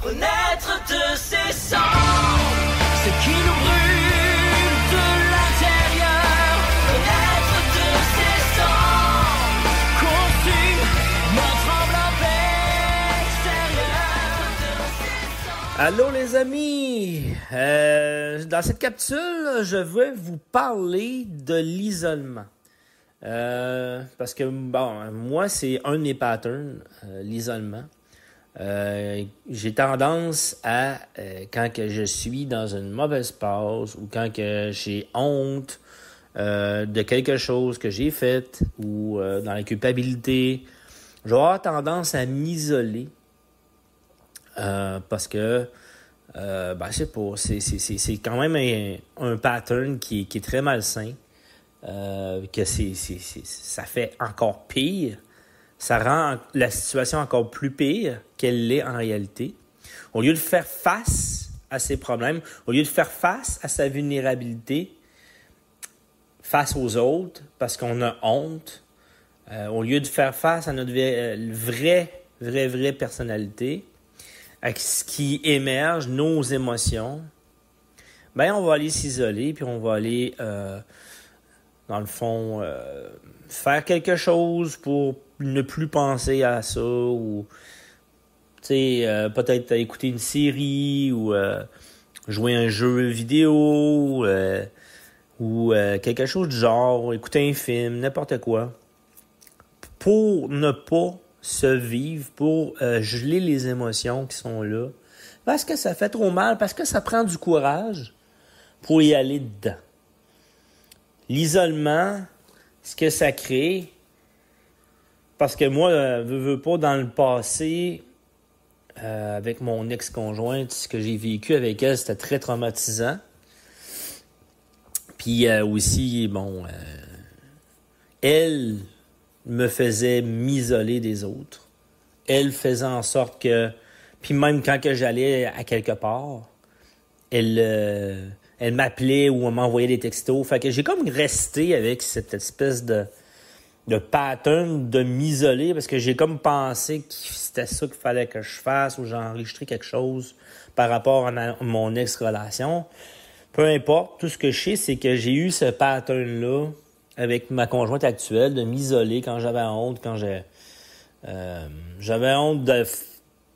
Connaître de ses cendres, ce qui nous brûle de l'intérieur. Connaître de ses cendres, consume notre enveloppe extérieure. Allô les amis, dans cette capsule, je vais vous parler de l'isolement. Parce que, bon, moi, c'est un de mes patterns, l'isolement. J'ai tendance à, quand que je suis dans une mauvaise passe ou quand que j'ai honte de quelque chose que j'ai fait ou dans la culpabilité, je vais avoir tendance à m'isoler parce que c'est quand même un pattern qui est très malsain, que ça fait encore pire. Ça rend la situation encore plus pire qu'elle l'est en réalité. Au lieu de faire face à ses problèmes, au lieu de faire face à sa vulnérabilité, face aux autres, parce qu'on a honte, au lieu de faire face à notre vraie personnalité, à ce qui émerge, nos émotions, on va aller s'isoler, puis on va aller, dans le fond, faire quelque chose pour ne plus penser à ça, ou peut-être écouter une série, ou jouer un jeu vidéo, ou quelque chose du genre, écouter un film, n'importe quoi, pour ne pas se vivre, pour geler les émotions qui sont là, parce que ça fait trop mal, parce que ça prend du courage pour y aller dedans. L'isolement, ce que ça crée, parce que moi, veux pas, dans le passé, avec mon ex-conjointe, ce que j'ai vécu avec elle, c'était très traumatisant. Puis aussi, elle me faisait m'isoler des autres. Elle faisait en sorte que, puis même quand que j'allais à quelque part, elle m'appelait ou elle m'envoyait des textos. Fait que j'ai comme resté avec cette espèce de pattern de m'isoler, parce que j'ai comme pensé que c'était ça qu'il fallait que je fasse, ou j'enregistrais quelque chose par rapport à mon ex-relation. Peu importe, tout ce que je sais, c'est que j'ai eu ce pattern-là avec ma conjointe actuelle, de m'isoler quand j'avais honte, quand j'avais honte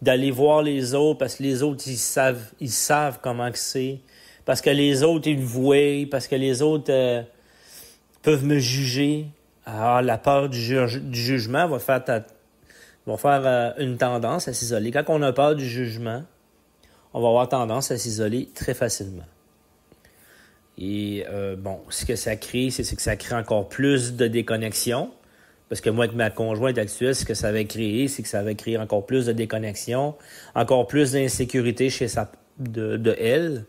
d'aller voir les autres, parce que les autres, ils savent comment que c'est, parce que les autres, ils me voient, parce que les autres peuvent me juger. Alors, la peur du jugement va faire une tendance à s'isoler. Quand on a peur du jugement, on va avoir tendance à s'isoler très facilement. Et ce que ça crée, c'est que ça crée encore plus de déconnexion. Parce que moi, avec ma conjointe actuelle, ce que ça va créer, c'est que ça va créer encore plus de déconnexion, encore plus d'insécurité chez de elle.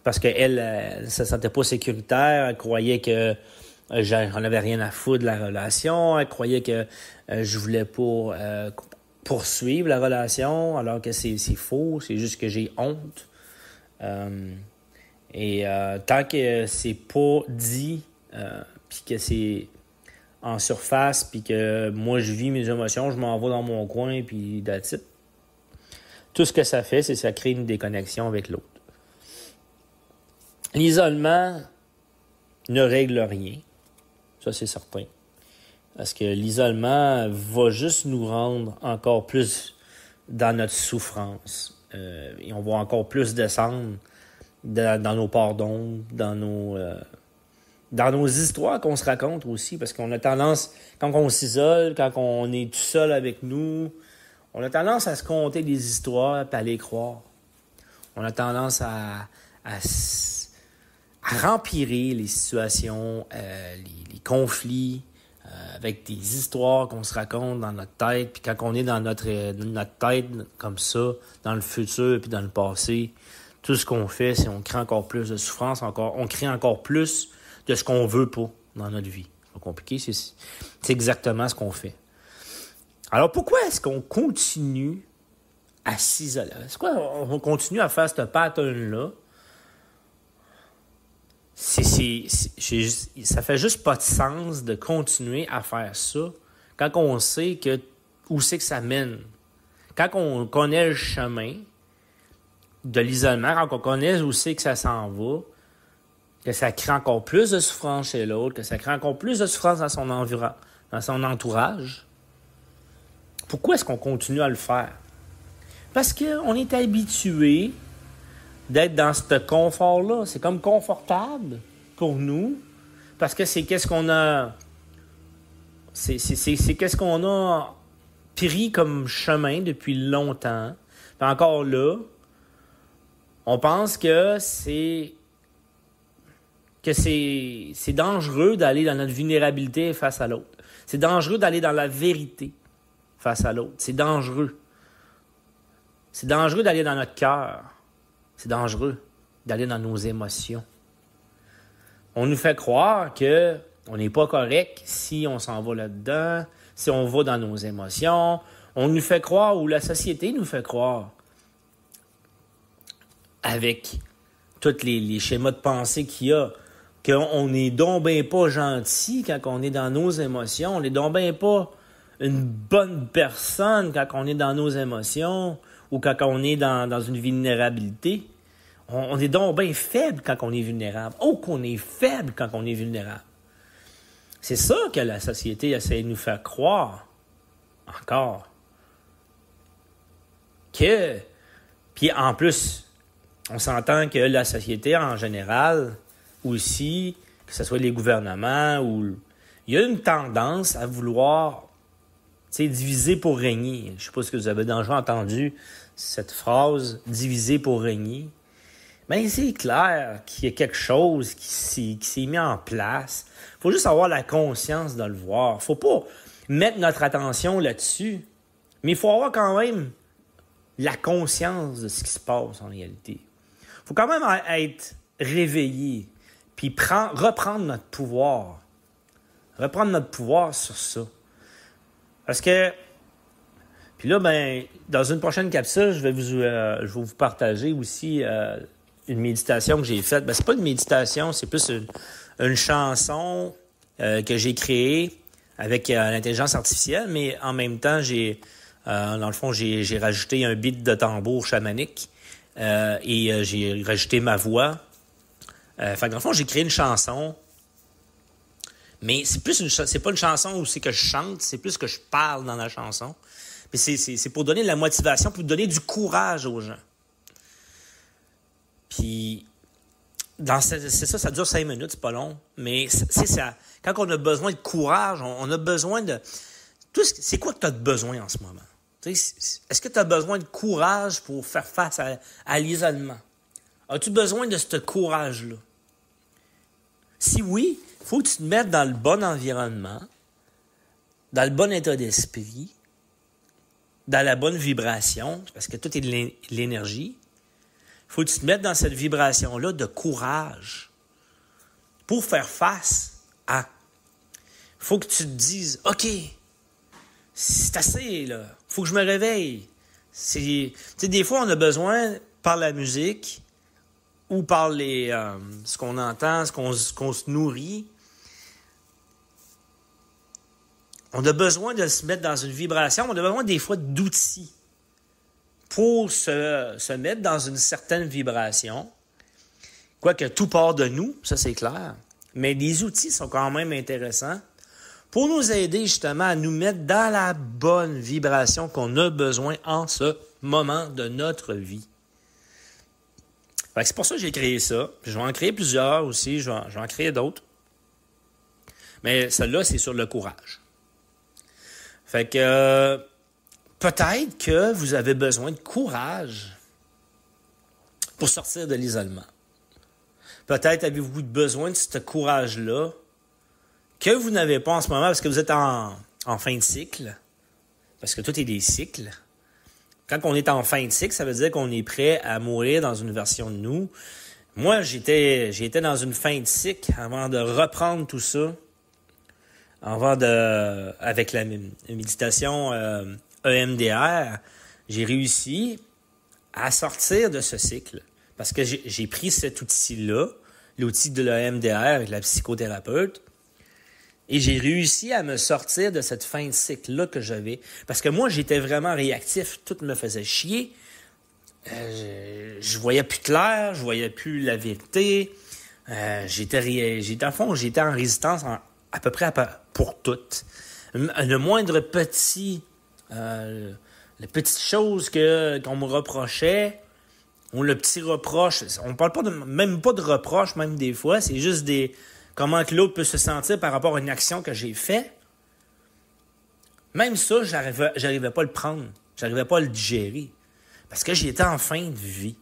Parce qu'elle ne se sentait pas sécuritaire, elle croyait que j'en avais rien à foutre de la relation. Elle croyait que je voulais pas poursuivre la relation, alors que c'est faux. C'est juste que j'ai honte. Tant que c'est pas dit, puis que c'est en surface, puis que moi je vis mes émotions, je m'en vais dans mon coin, puis that's it. Tout ce que ça fait, c'est que ça crée une déconnexion avec l'autre. L'isolement ne règle rien. Ça, c'est certain. Parce que l'isolement va juste nous rendre encore plus dans notre souffrance. Et on va encore plus descendre dans nos pardons, dans nos histoires qu'on se raconte aussi. Parce qu'on a tendance, quand on s'isole, quand on est tout seul avec nous, on a tendance à se conter des histoires et à les croire. On a tendance à rempirer les situations, les conflits, avec des histoires qu'on se raconte dans notre tête. Puis quand on est dans notre tête comme ça, dans le futur puis dans le passé, tout ce qu'on fait, c'est on crée encore plus de souffrance, on crée encore plus de ce qu'on veut pas dans notre vie. C'est pas compliqué, c'est exactement ce qu'on fait. Alors pourquoi est-ce qu'on continue à s'isoler? C'est quoi on continue à faire ce pattern-là? Ça fait juste pas de sens de continuer à faire ça quand on sait où c'est que ça mène. Quand on connaît le chemin, de l'isolement, quand on connaît où c'est que ça s'en va, que ça crée encore plus de souffrance chez l'autre, que ça crée encore plus de souffrance dans son entourage, pourquoi est-ce qu'on continue à le faire? Parce qu'on est habitué d'être dans ce confort-là. C'est comme confortable pour nous, parce que c'est qu'est-ce qu'on a... C'est qu'est-ce qu'on a pris comme chemin depuis longtemps. Puis encore là, on pense que c'est dangereux d'aller dans notre vulnérabilité face à l'autre. C'est dangereux d'aller dans la vérité face à l'autre. C'est dangereux. C'est dangereux d'aller dans notre cœur. C'est dangereux d'aller dans nos émotions. On nous fait croire que on n'est pas correct si on s'en va là-dedans, si on va dans nos émotions. On nous fait croire, ou la société nous fait croire, avec tous les schémas de pensée qu'il y a, qu'on n'est donc bien pas gentil quand on est dans nos émotions. On n'est donc bien pas une bonne personne quand on est dans nos émotions ou quand on est dans une vulnérabilité. On est donc bien faible quand on est vulnérable. Oh, qu'on est faible quand on est vulnérable. C'est ça que la société essaie de nous faire croire, encore. Puis en plus, on s'entend que la société en général, aussi, que ce soit les gouvernements, il y a une tendance à vouloir diviser pour régner. Je ne sais pas si vous avez déjà entendu cette phrase « diviser pour régner ». Mais c'est clair qu'il y a quelque chose qui s'est mis en place. Il faut juste avoir la conscience de le voir. Il ne faut pas mettre notre attention là-dessus, mais il faut avoir quand même la conscience de ce qui se passe en réalité. Il faut quand même être réveillé, puis reprendre notre pouvoir. Reprendre notre pouvoir sur ça. Parce que, puis là, dans une prochaine capsule, je vais vous partager aussi une méditation que j'ai faite. C'est pas une méditation, c'est plus une chanson que j'ai créée avec l'intelligence artificielle, mais en même temps, dans le fond, j'ai rajouté un beat de tambour chamanique et j'ai rajouté ma voix. Fait que dans le fond, j'ai créé une chanson, mais c'est pas une chanson où c'est que je chante, c'est plus que je parle dans la chanson. Puis c'est pour donner de la motivation, pour donner du courage aux gens. Puis, c'est ça, ça dure 5 minutes, c'est pas long, mais c'est ça. Quand on a besoin de courage, on a besoin de... C'est quoi que tu as besoin en ce moment? Est-ce que tu as besoin de courage pour faire face à l'isolement? As-tu besoin de ce courage-là? Si oui, il faut que tu te mettes dans le bon environnement, dans le bon état d'esprit, dans la bonne vibration, parce que tout est de l'énergie. Il faut que tu te mettes dans cette vibration-là de courage pour faire face à. Il faut que tu te dises, OK, c'est assez, là. Il faut que je me réveille. Des fois, on a besoin, par la musique ou par ce qu'on entend, ce qu'on se nourrit, on a besoin de se mettre dans une vibration. On a besoin des fois d'outils pour se mettre dans une certaine vibration. Quoique tout part de nous, ça c'est clair. Mais les outils sont quand même intéressants pour nous aider justement à nous mettre dans la bonne vibration qu'on a besoin en ce moment de notre vie. Fait que c'est pour ça que j'ai créé ça. Je vais en créer plusieurs aussi, je vais en créer d'autres. Mais celle-là, c'est sur le courage. Fait que peut-être que vous avez besoin de courage pour sortir de l'isolement. Peut-être avez-vous besoin de ce courage-là que vous n'avez pas en ce moment parce que vous êtes en fin de cycle. Parce que tout est des cycles. Quand on est en fin de cycle, ça veut dire qu'on est prêt à mourir dans une version de nous. Moi, j'étais dans une fin de cycle avant de reprendre tout ça. Avec la méditation EMDR, j'ai réussi à sortir de ce cycle. Parce que j'ai pris cet outil-là, l'outil de l'EMDR avec la psychothérapeute, et j'ai réussi à me sortir de cette fin de cycle-là que j'avais. Parce que moi, j'étais vraiment réactif. Tout me faisait chier. je voyais plus clair, je voyais plus la vérité. J'étais à fond, j'étais en résistance à peu près pour tout. Le moindre petit, les petites choses qu'on me reprochait, ou le petit reproche, on parle pas même pas de reproche, même des fois, c'est juste comment que l'autre peut se sentir par rapport à une action que j'ai faite. Même ça, j'arrivais pas à le prendre. J'arrivais pas à le digérer. Parce que j'étais en fin de vie.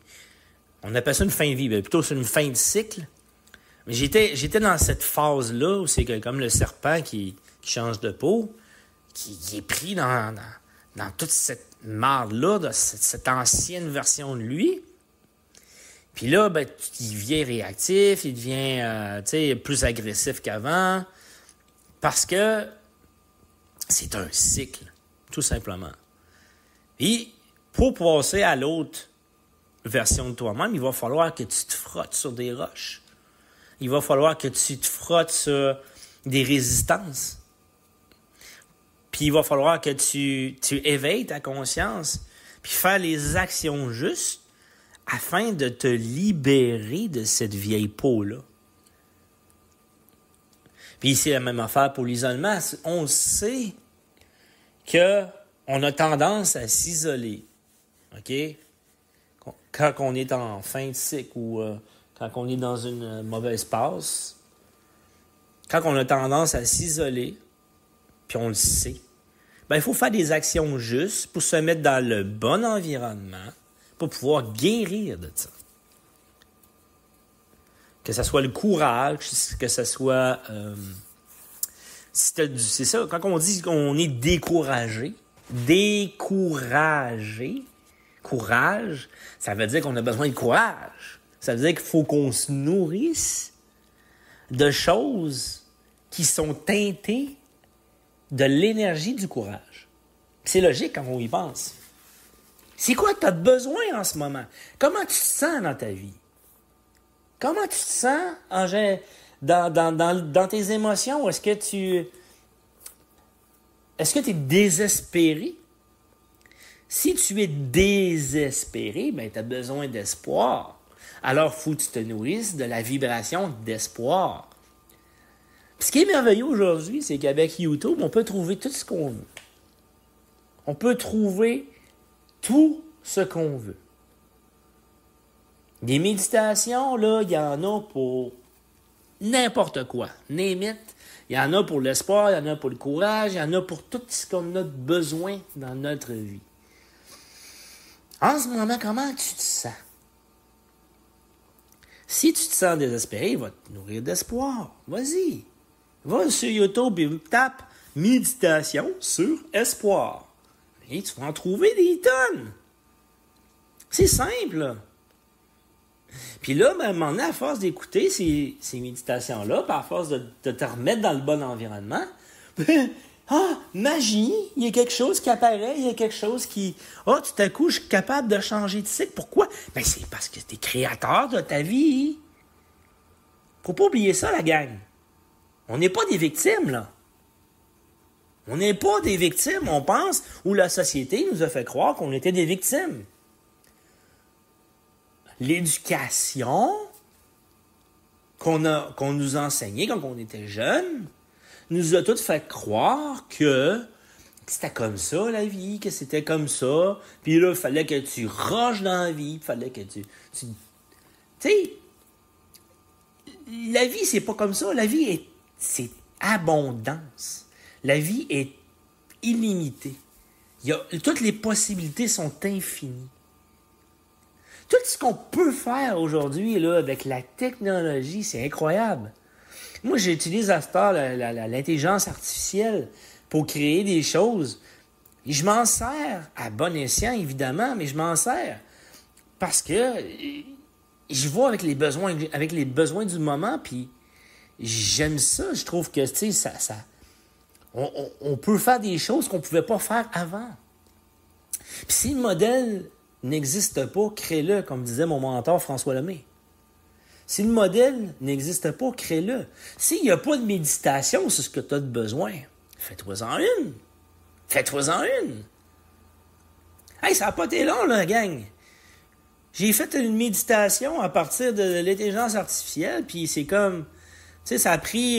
On appelle ça une fin de vie, mais plutôt c'est une fin de cycle. Mais j'étais dans cette phase-là où c'est comme le serpent qui change de peau, qui est pris dans toute cette marde-là, de cette ancienne version de lui. Puis là, il devient réactif, il devient plus agressif qu'avant, parce que c'est un cycle, tout simplement. Et pour passer à l'autre version de toi-même, il va falloir que tu te frottes sur des roches. Il va falloir que tu te frottes sur des résistances. Puis il va falloir que tu éveilles ta conscience, puis faire les actions justes afin de te libérer de cette vieille peau-là. Puis c'est la même affaire pour l'isolement. On sait qu'on a tendance à s'isoler. OK? Quand on est en fin de cycle ou quand on est dans une mauvaise passe, quand on a tendance à s'isoler, puis on le sait, il faut faire des actions justes pour se mettre dans le bon environnement pour pouvoir guérir de ça. Que ce soit le courage, que ce soit... c'est ça, quand on dit qu'on est découragé, courage, ça veut dire qu'on a besoin de courage. Ça veut dire qu'il faut qu'on se nourrisse de choses qui sont teintées de l'énergie du courage. C'est logique quand on y pense. C'est quoi que tu as besoin en ce moment? Comment tu te sens dans ta vie? Comment tu te sens dans tes émotions? Est-ce que tu es désespéré? Si tu es désespéré, tu as besoin d'espoir. Alors, il faut que tu te nourrisses de la vibration d'espoir. Puis ce qui est merveilleux aujourd'hui, c'est qu'avec YouTube, on peut trouver tout ce qu'on veut. On peut trouver tout ce qu'on veut. Des méditations, là, il y en a pour n'importe quoi. Name it. Il y en a pour l'espoir, il y en a pour le courage, il y en a pour tout ce qu'on a besoin dans notre vie. En ce moment, comment tu te sens? Si tu te sens désespéré, va te nourrir d'espoir. Vas-y. Va sur YouTube et tape « Méditation sur espoir ». Et tu vas en trouver des tonnes. C'est simple, là. Puis là, à un moment donné, à force d'écouter ces méditations-là, puis à force de te remettre dans le bon environnement, magie, il y a quelque chose qui apparaît, il y a quelque chose qui... tout à coup, je suis capable de changer de cycle. Pourquoi? C'est parce que tu es créateur de ta vie. Faut pas oublier ça, la gang. On n'est pas des victimes, là. On n'est pas des victimes, on pense, ou la société nous a fait croire qu'on était des victimes. L'éducation qu'on nous enseignait quand on était jeunes nous a toutes fait croire que c'était comme ça, la vie, que c'était comme ça. Puis là, il fallait que tu rushes dans la vie, il fallait que tu... Tu sais, la vie, c'est pas comme ça. La vie, c'est abondance. La vie est illimitée. Toutes les possibilités sont infinies. Tout ce qu'on peut faire aujourd'hui là, avec la technologie, c'est incroyable. Moi, j'utilise à ce temps l'intelligence artificielle pour créer des choses. Et je m'en sers à bon escient, évidemment, mais je m'en sers parce que je vois avec les besoins du moment, puis j'aime ça. Je trouve que, tu sais, on peut faire des choses qu'on ne pouvait pas faire avant. Puis si le modèle n'existe pas, crée-le, comme disait mon mentor François Lemay. Si le modèle n'existe pas, crée-le. S'il n'y a pas de méditation sur ce que tu as de besoin, fais-toi-en une. Fais-toi-en une. Hey, ça n'a pas été long, là, gang. J'ai fait une méditation à partir de l'intelligence artificielle, puis c'est comme... Tu sais, ça a pris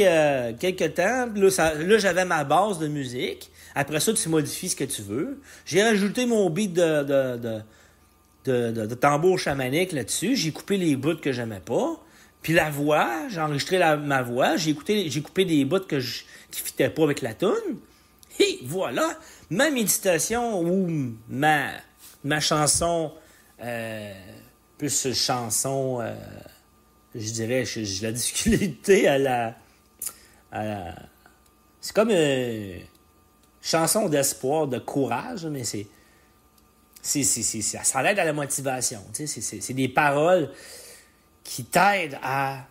quelques temps. Là, j'avais ma base de musique. Après ça, tu modifies ce que tu veux. J'ai rajouté mon beat de tambour chamanique là-dessus. J'ai coupé les bouts que j'aimais pas. Puis la voix, j'ai enregistré ma voix. J'ai coupé des bouts qui fitaient pas avec la toune. Et voilà, ma méditation ou ma chanson, plus chanson... je dirais, j'ai la difficulté à la... C'est comme une chanson d'espoir, de courage, mais ça aide à la motivation. Tu sais, c'est des paroles qui t'aident à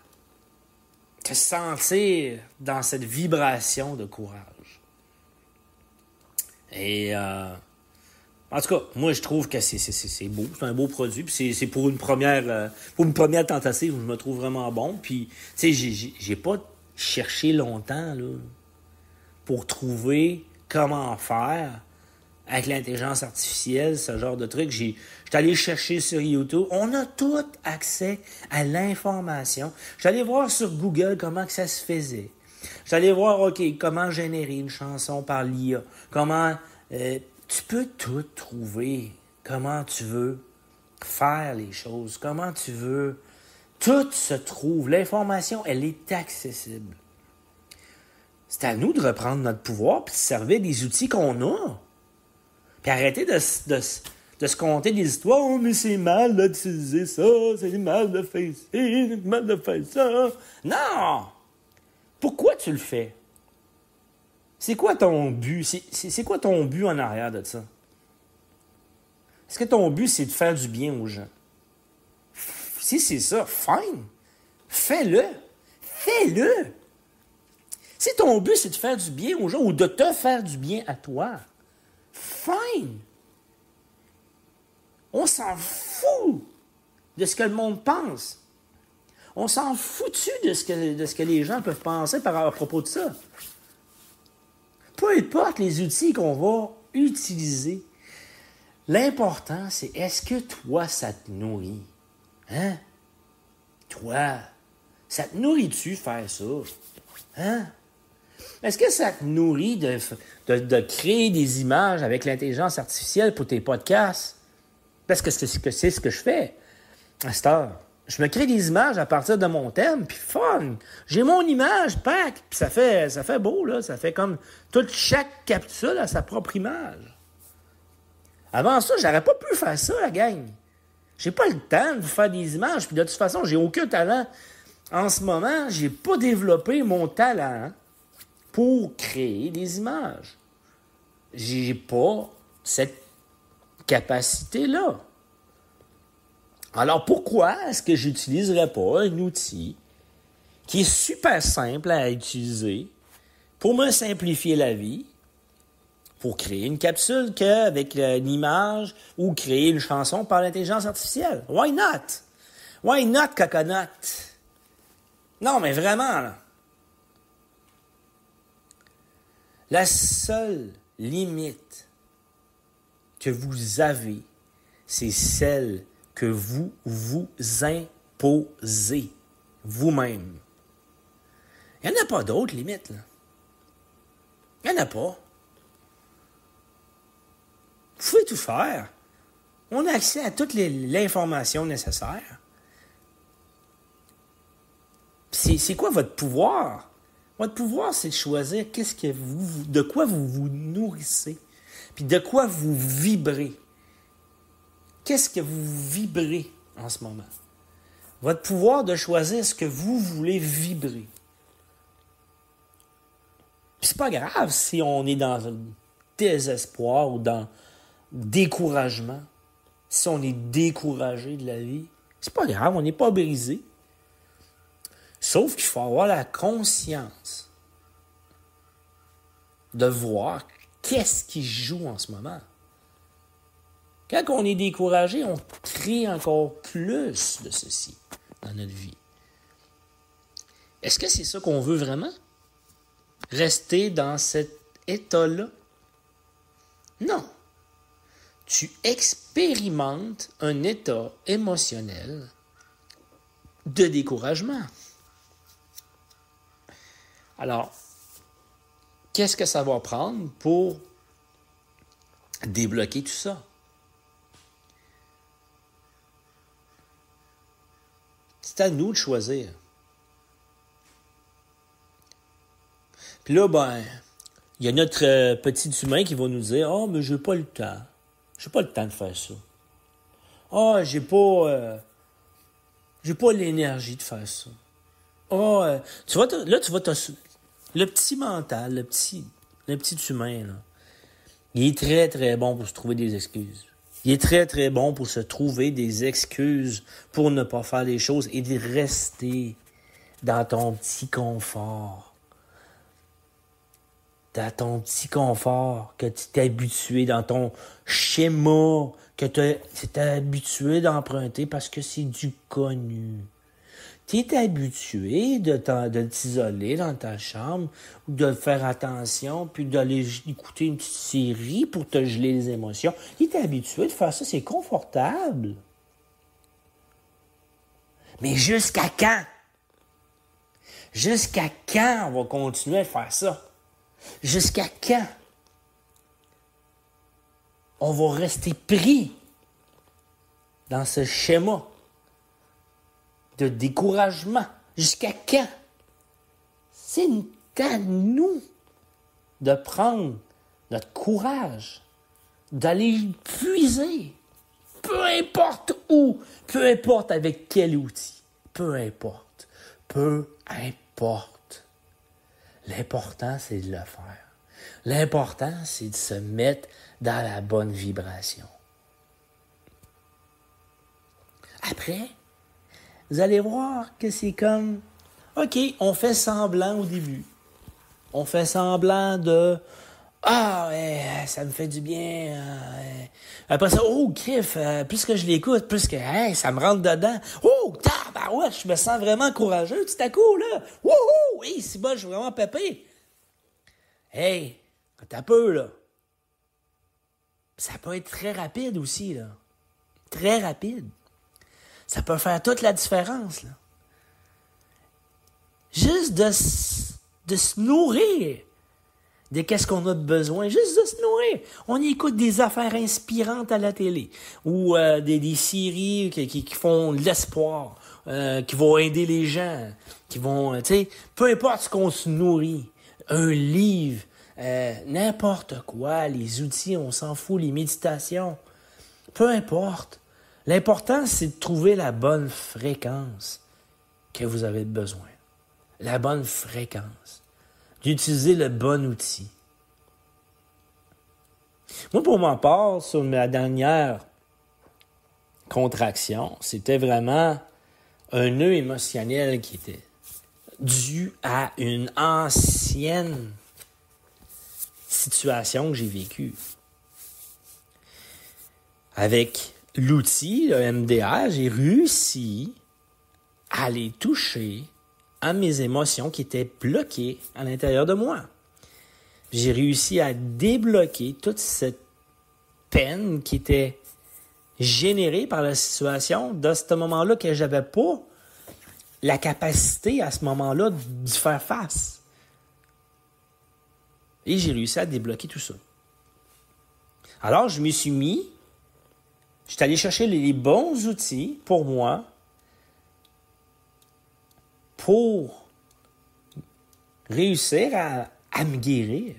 te sentir dans cette vibration de courage. Et... en tout cas, moi, je trouve que c'est beau. C'est un beau produit. Puis c'est pour une première tentative, je me trouve vraiment bon. Puis, tu sais, j'ai pas cherché longtemps, là, pour trouver comment faire avec l'intelligence artificielle, ce genre de truc. J'étais allé chercher sur YouTube. On a tout accès à l'information. J'étais allé voir sur Google comment que ça se faisait. J'étais allé voir, OK, comment générer une chanson par l'IA. Comment... tu peux tout trouver, comment tu veux faire les choses, comment tu veux. Tout se trouve. L'information, elle est accessible. C'est à nous de reprendre notre pouvoir puis de servir des outils qu'on a. Puis arrêter de se conter des histoires. Oh, mais c'est mal d'utiliser ça, c'est mal de faire ci, c'est mal de faire ça. Non! Pourquoi tu le fais? C'est quoi ton but? C'est quoi ton but en arrière de ça? Est-ce que ton but, c'est de faire du bien aux gens? Si c'est ça, fine. Fais-le. Fais-le. Si ton but, c'est de faire du bien aux gens ou de te faire du bien à toi, fine. On s'en fout de ce que le monde pense. On s'en fout-tu de ce que les gens peuvent penser à propos de ça? Peu importe les outils qu'on va utiliser, l'important, c'est est-ce que toi, ça te nourrit? Hein? Toi, ça te nourrit-tu faire ça? Hein? Est-ce que ça te nourrit de créer des images avec l'intelligence artificielle pour tes podcasts? Parce que c'est ce que je fais à cette heure. Je me crée des images à partir de mon thème, puis fun! J'ai mon image, pack! Puis ça fait beau, là. Ça fait comme chaque capsule a sa propre image. Avant ça, j'aurais pas pu faire ça, la gang. J'ai pas le temps de faire des images, puis de toute façon, j'ai aucun talent. En ce moment, j'ai pas développé mon talent pour créer des images. J'ai pas cette capacité-là. Alors pourquoi est-ce que j'utiliserais pas un outil qui est super simple à utiliser pour me simplifier la vie, pour créer une capsule avec une image ou créer une chanson par l'intelligence artificielle? Why not? Why not, coconut? Non, mais vraiment, là. La seule limite que vous avez, c'est celle que vous vous imposez vous-même. Il n'y en a pas d'autres limites, là. Il n'y en a pas. Vous pouvez tout faire. On a accès à toute l'information nécessaire. C'est quoi votre pouvoir? Votre pouvoir, c'est de choisir de quoi vous vous nourrissez, puis de quoi vous vibrez. Qu'est-ce que vous vibrez en ce moment? Votre pouvoir de choisir ce que vous voulez vibrer. Puis c'est pas grave si on est dans un désespoir ou dans découragement. Si on est découragé de la vie, c'est pas grave, on n'est pas brisé. Sauf qu'il faut avoir la conscience de voir qu'est-ce qui joue en ce moment. Quand on est découragé, on crée encore plus de ceci dans notre vie. Est-ce que c'est ça qu'on veut vraiment? Rester dans cet état-là? Non. tu expérimentes un état émotionnel de découragement. Alors, qu'est-ce que ça va prendre pour débloquer tout ça? C'est à nous de choisir. Puis là, il y a notre petit humain qui va nous dire « Ah, mais j'ai pas le temps. J'ai pas le temps de faire ça. Ah, j'ai pas l'énergie de faire ça. Ah, tu vois, le petit mental, le petit humain, là, il est très, très bon pour se trouver des excuses. Il est très, très bon pour se trouver des excuses pour ne pas faire les choses et de rester dans ton petit confort. Dans ton petit confort que tu t'es habitué, dans ton schéma que tu t'es habitué d'emprunter parce que c'est du connu. Tu es habitué de t'isoler dans ta chambre, ou de faire attention, puis d'aller écouter une petite série pour te geler les émotions. Tu es habitué de faire ça, c'est confortable. Mais jusqu'à quand? Jusqu'à quand on va continuer à faire ça? Jusqu'à quand on va rester pris dans ce schéma de découragement? Jusqu'à quand? C'est à nous de prendre notre courage, d'aller puiser, peu importe où, peu importe avec quel outil, peu importe. L'important, c'est de le faire. L'important, c'est de se mettre dans la bonne vibration. Après, vous allez voir que c'est comme, OK, on fait semblant au début. On fait semblant de, ça me fait du bien. Après ça, crif, plus que je l'écoute, plus que, ça me rentre dedans. Ouais, je me sens vraiment courageux tout à coup, là. Wouhou! C'est bon, je suis vraiment pépé. T'as peu, là. Ça peut être très rapide aussi, là. Très rapide. Ça peut faire toute la différence, là. Juste de se nourrir de qu'est-ce qu'on a de besoin, juste de se nourrir. On écoute des affaires inspirantes à la télé ou des séries qui font de l'espoir, qui vont aider les gens, qui vont, peu importe ce qu'on se nourrit, un livre, n'importe quoi, les outils, on s'en fout, les méditations, peu importe. L'important, c'est de trouver la bonne fréquence que vous avez besoin. La bonne fréquence. D'utiliser le bon outil. Moi, pour ma part, sur ma dernière contraction, c'était vraiment un nœud émotionnel qui était dû à une ancienne situation que j'ai vécue. Avec l'outil, le MDR, j'ai réussi à aller toucher à mes émotions qui étaient bloquées à l'intérieur de moi. J'ai réussi à débloquer toute cette peine qui était générée par la situation de ce moment-là que j'avais pas la capacité à ce moment-là d'y faire face. Et j'ai réussi à débloquer tout ça. Alors, je suis allé chercher les bons outils pour moi pour réussir à me guérir.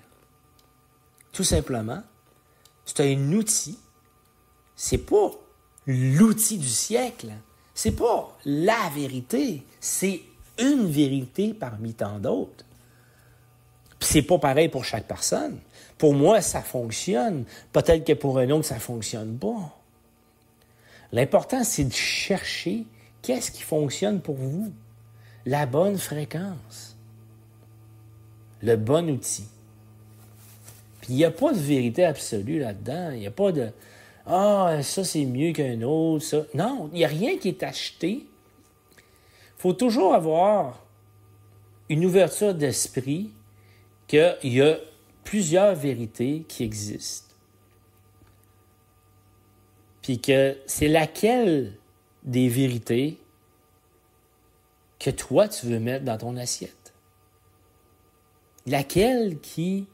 Tout simplement. C'est un outil. C'est pas l'outil du siècle. C'est pas la vérité. C'est une vérité parmi tant d'autres. Puis c'est pas pareil pour chaque personne. Pour moi, ça fonctionne. Peut-être que pour un autre, ça fonctionne pas. L'important, c'est de chercher qu'est-ce qui fonctionne pour vous. La bonne fréquence. Le bon outil. Puis il n'y a pas de vérité absolue là-dedans. Il n'y a pas de « ça c'est mieux qu'un autre, ça. » Non, il n'y a rien qui est acheté. Il faut toujours avoir une ouverture d'esprit qu'il y a plusieurs vérités qui existent. Puis que c'est laquelle des vérités que toi, tu veux mettre dans ton assiette. Laquelle qui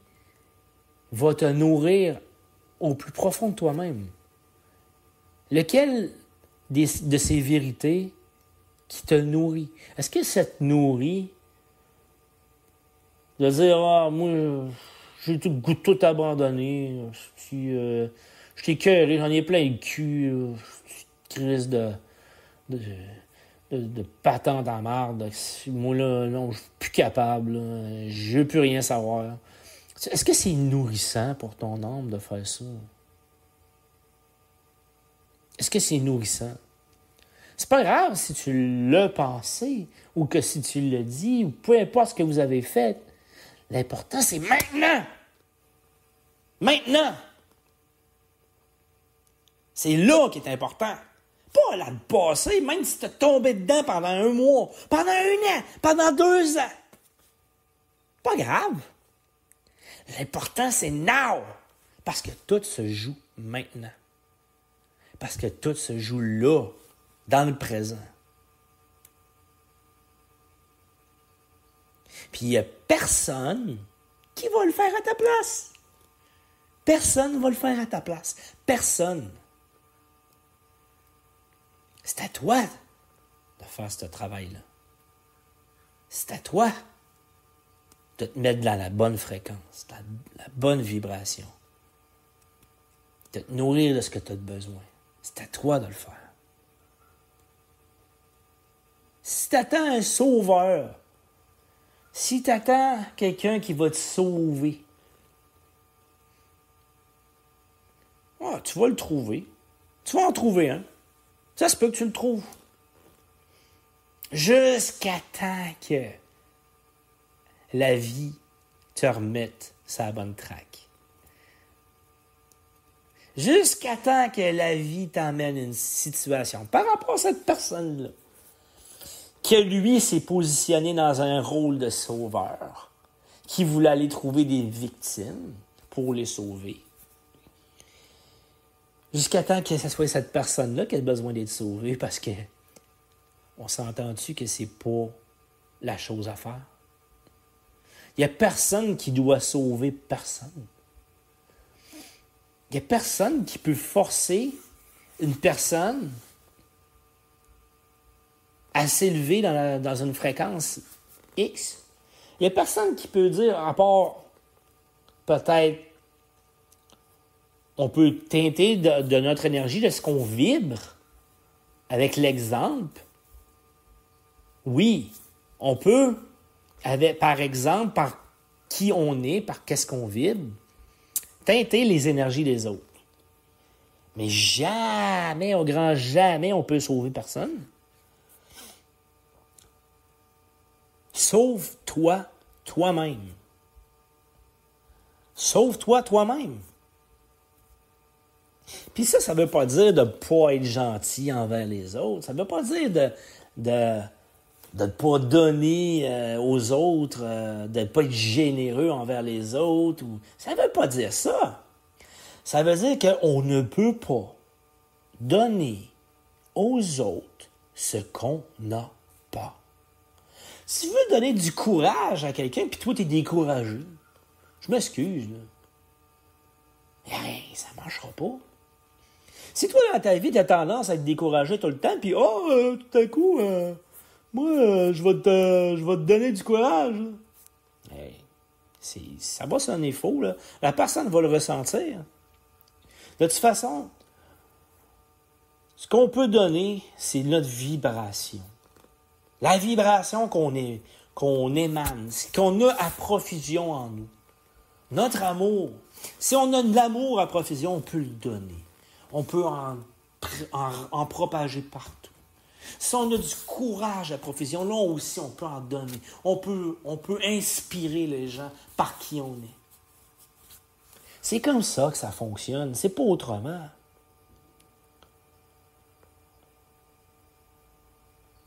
va te nourrir au plus profond de toi-même. Lequel de ces vérités qui te nourrit? Est-ce que ça te nourrit de dire « Ah, moi, j'ai tout abandonné. Je t'ai écœuré, j'en ai plein le cul. Crise de patente en marde. Moi, là, non, je suis plus capable. Là. Je veux plus rien savoir. » Est-ce que c'est nourrissant pour ton âme de faire ça? Est-ce que c'est nourrissant? C'est pas grave si tu l'as pensé ou que si tu l'as dit ou peu importe ce que vous avez fait. L'important, c'est maintenant. Maintenant. C'est là qui est important. Pas là de passer, même si tu es tombé dedans pendant 1 mois, pendant 1 an, pendant 2 ans. Pas grave. L'important, c'est now. Parce que tout se joue maintenant. Parce que tout se joue là, dans le présent. Puis il n'y a personne qui va le faire à ta place. Personne ne va le faire à ta place. Personne. C'est à toi de faire ce travail-là. C'est à toi de te mettre dans la bonne fréquence, la bonne vibration. De te nourrir de ce que tu as besoin. C'est à toi de le faire. Si tu attends un sauveur, si tu attends quelqu'un qui va te sauver, tu vas le trouver. Tu vas en trouver un. Ça se peut que tu le trouves. Jusqu'à temps que la vie te remette sa bonne traque. Jusqu'à temps que la vie t'emmène une situation par rapport à cette personne-là, que lui s'est positionné dans un rôle de sauveur, qui voulait aller trouver des victimes pour les sauver. Jusqu'à temps que ce soit cette personne-là qui a besoin d'être sauvée, parce que on s'entend-tu que c'est pas la chose à faire? Il n'y a personne qui doit sauver personne. Il n'y a personne qui peut forcer une personne à s'élever dans une fréquence X. Il n'y a personne qui peut dire, à part peut-être, on peut teinter de notre énergie, de ce qu'on vibre avec l'exemple. Oui, on peut, par exemple, par qui on est, par qu'est-ce qu'on vibre, teinter les énergies des autres. Mais jamais, au grand jamais, on peut sauver personne. Sauve-toi toi-même. Sauve-toi toi-même. Puis ça ne veut pas dire de ne pas être gentil envers les autres. Ça ne veut pas dire de ne pas donner aux autres, de ne pas être généreux envers les autres. Ça ne veut pas dire ça. Ça veut dire qu'on ne peut pas donner aux autres ce qu'on n'a pas. Si tu veux donner du courage à quelqu'un, puis toi, tu es découragé, je m'excuse, là. Hey, ça ne marchera pas. Si toi, dans ta vie, tu as tendance à être découragé tout le temps, puis tout à coup, moi, je vais te donner du courage. Hey, ça va sonner faux, là. La personne va le ressentir. De toute façon, ce qu'on peut donner, c'est notre vibration. La vibration qu'on émane, qu'on a à profusion en nous. Notre amour. Si on a de l'amour à profusion, on peut le donner. On peut en propager partout. Si on a du courage à profusion, là aussi, on peut en donner. On peut inspirer les gens par qui on est. C'est comme ça que ça fonctionne. C'est pas autrement.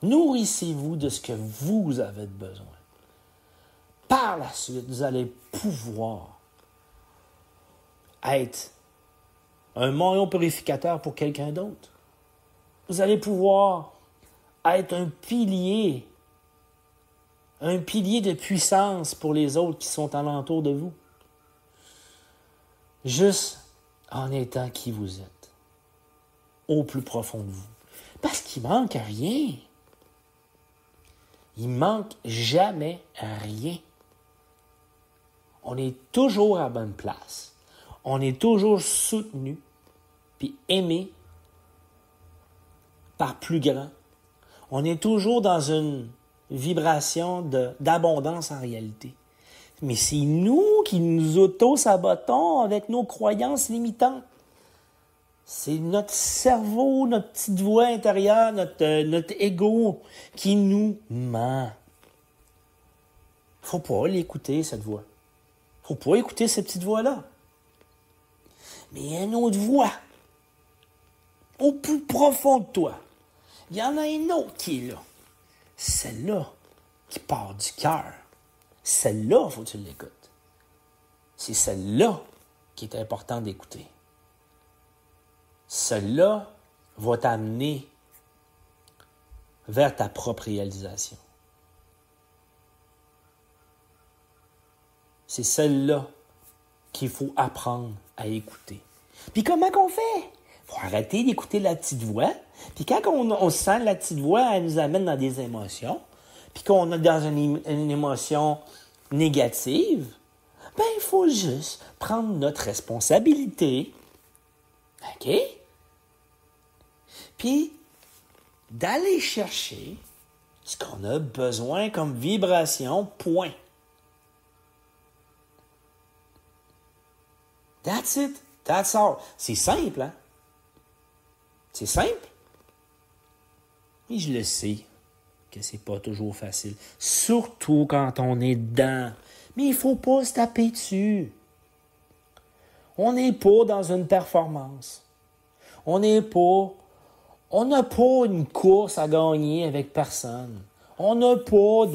Nourrissez-vous de ce que vous avez besoin. Par la suite, vous allez pouvoir être un moyon purificateur pour quelqu'un d'autre. Vous allez pouvoir être un pilier de puissance pour les autres qui sont alentour de vous. Juste en étant qui vous êtes, au plus profond de vous. Parce qu'il manque rien. Il manque jamais rien. On est toujours à la bonne place. On est toujours soutenu puis aimé par plus grand. On est toujours dans une vibration d'abondance en réalité. Mais c'est nous qui nous auto-sabotons avec nos croyances limitantes. C'est notre cerveau, notre petite voix intérieure, notre ego qui nous ment. Faut pas l'écouter, cette voix. Faut pas écouter cette petite voix-là. Mais il y a une autre voix. Au plus profond de toi. Il y en a une autre qui est là. Celle-là qui part du cœur. Celle-là, faut que tu l'écoutes. C'est celle-là qui est important d'écouter. Celle-là va t'amener vers ta propre réalisation. C'est celle-là qu'il faut apprendre à écouter. Puis comment qu'on fait? Il faut arrêter d'écouter la petite voix. Puis quand on sent la petite voix, elle nous amène dans des émotions. Puis qu'on est dans une émotion négative, ben il faut juste prendre notre responsabilité. OK? Puis d'aller chercher ce qu'on a besoin comme vibration, point. That's it. That's all. C'est simple, hein? C'est simple. Et je le sais que c'est pas toujours facile. Surtout quand on est dedans. Mais il faut pas se taper dessus. On n'est pas dans une performance. On n'a pas une course à gagner avec personne. On n'a pas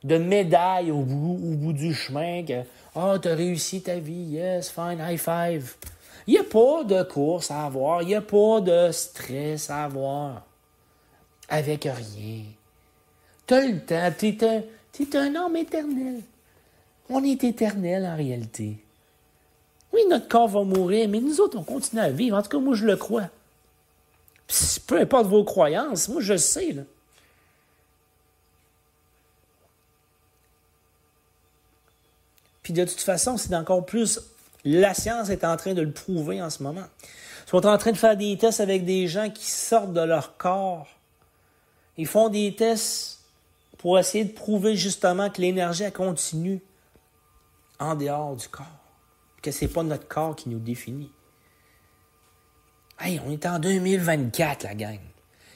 de médaille au bout du chemin que « Ah, t'as réussi ta vie, yes, fine, high five ». Il n'y a pas de course à avoir, il n'y a pas de stress à avoir. Avec rien. T'as le temps, t'es un homme éternel. On est éternel en réalité. Oui, notre corps va mourir, mais nous autres, on continue à vivre. En tout cas, moi, je le crois. Puis, peu importe vos croyances, moi, je le sais, là. Puis de toute façon, c'est encore plus... La science est en train de le prouver en ce moment. Ils sont en train de faire des tests avec des gens qui sortent de leur corps. Ils font des tests pour essayer de prouver justement que l'énergie, elle continue en dehors du corps. Que c'est pas notre corps qui nous définit. Hey, on est en 2024, la gang.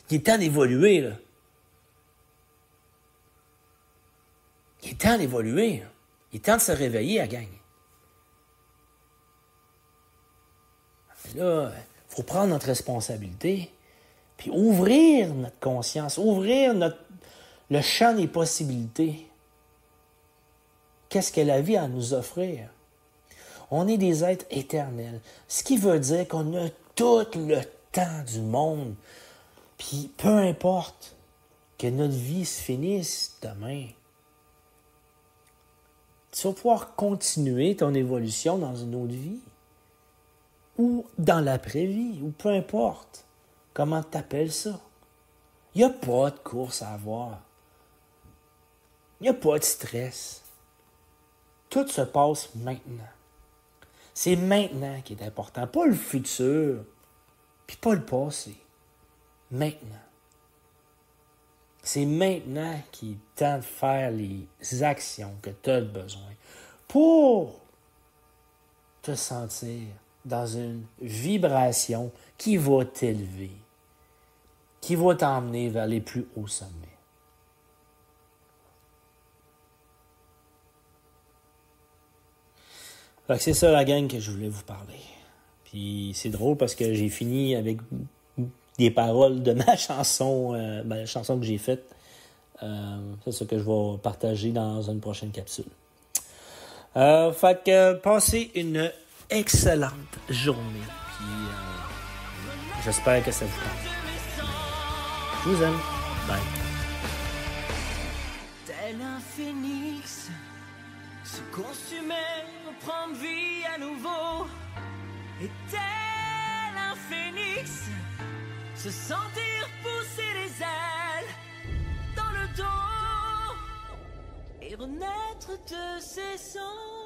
Il est temps d'évoluer, là. Il est temps d'évoluer, là. Il est temps de se réveiller, la gang. Là, il faut prendre notre responsabilité, puis ouvrir notre conscience, ouvrir le champ des possibilités. Qu'est-ce que la vie a à nous offrir? On est des êtres éternels, ce qui veut dire qu'on a tout le temps du monde. Puis peu importe que notre vie se finisse demain, tu vas pouvoir continuer ton évolution dans une autre vie. Ou dans l'après-vie, ou peu importe comment tu appelles ça. Il n'y a pas de course à avoir. Il n'y a pas de stress. Tout se passe maintenant. C'est maintenant qui est important, pas le futur, puis pas le passé. Maintenant. C'est maintenant qu'il est temps de faire les actions que tu as besoin pour te sentir dans une vibration qui va t'élever, qui va t'emmener vers les plus hauts sommets. Fait que c'est ça la gang que je voulais vous parler. Puis c'est drôle parce que j'ai fini avec des paroles de ma chanson, la chanson que j'ai faite. C'est ça que je vais partager dans une prochaine capsule. Fait que passez une excellente journée. j'espère que ça vous tente. Je vous aime. Bye. Tel un phénix, se consumer, reprendre vie à nouveau. Et tel un phénix, se sentir pousser les ailes dans le dos et renaître de ses cendres.